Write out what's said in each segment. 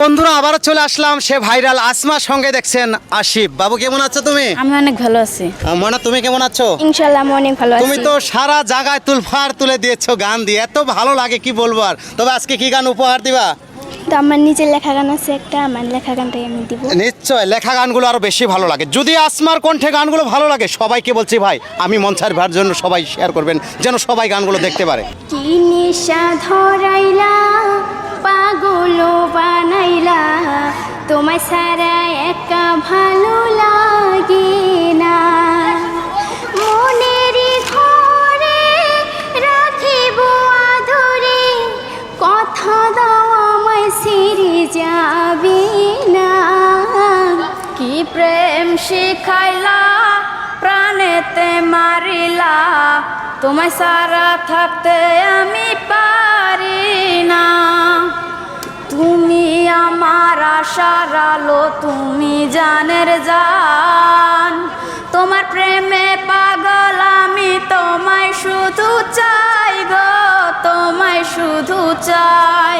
বন্ধুরা আবারও চলে আসলাম সে ভাইরাল আসমার সঙ্গে। দেখছেন আসিফ। বাবু কেমন আছো তুমি? আমি অনেক ভালো আছি। মনা তুমি কেমন আছো? ইনশাআল্লাহ আমি অনেক ভালো আছি। তুমি তো সারা জায়গায় তুলফার তুলে দিয়েছো গান দিয়ে, এত ভালো লাগে কি বলবো আর। তবে আজকে কি গান উপহার দিবা? তো আমার নিজের লেখা গান আছে একটা, আমার লেখা গানটাই আমি দিব। নিশ্চয়, লেখা গানগুলো আরো বেশি ভালো লাগে। যদি আসমার কণ্ঠে গানগুলো ভালো লাগে, সবাইকে বলছি ভাই আমি মঞ্চার ভার জন্য সবাই শেয়ার করবেন, যেন সবাই গানগুলো দেখতে পারে। কি নেশা ধরাইলা পাগল বানাইলা, তোমায় সারা একা ভালো লাগে না। মনেরই ঘরে রাখিব আদরে, কথা দাও আমায় ছেড়ে যাবে না। কি প্রেম শিখাইলা প্রাণেতে মারিলা, তোমায় সারা থাকতে আমি পারি না। তুমি আমার আশার আলো, তুমি জানের জান, তোমার প্রেমে পাগল আমি, তোমায় শুধু চাই গো, তোমায় শুধু চাই।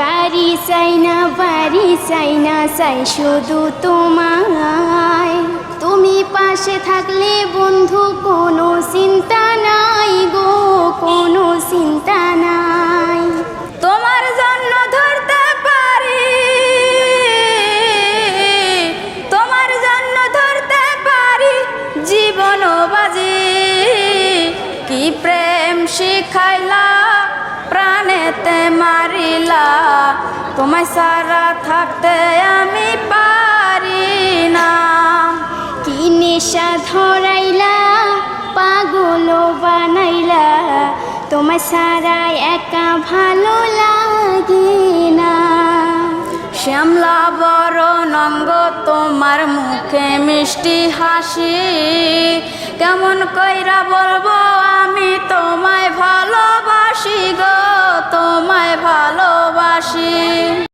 গাড়ি চাই না বাড়ি চাই না, চাই শুধু তোমায়। তুমি পাশে থাকলে বন্ধু কোনো চিন্তা নাই গো, কোনো চিন্তা নাই। তোমার জন্য ধরতে পারি, তোমার জন্য ধরতে পারি জীবন বাজি। কি প্রেম শিখাইলা প্রাণেতে মারিলা, তোমায় সারা থাকতে আমি পারি না। কি নেশা ধরাইলা পাগল বানাইলা, তোমায় সারা একা ভালো লাগে না। শ্যামলা বরণ অঙ্গ তোমার মুখে মিষ্টি হাসি, কেমন কইরা বলবো আমি তোমায়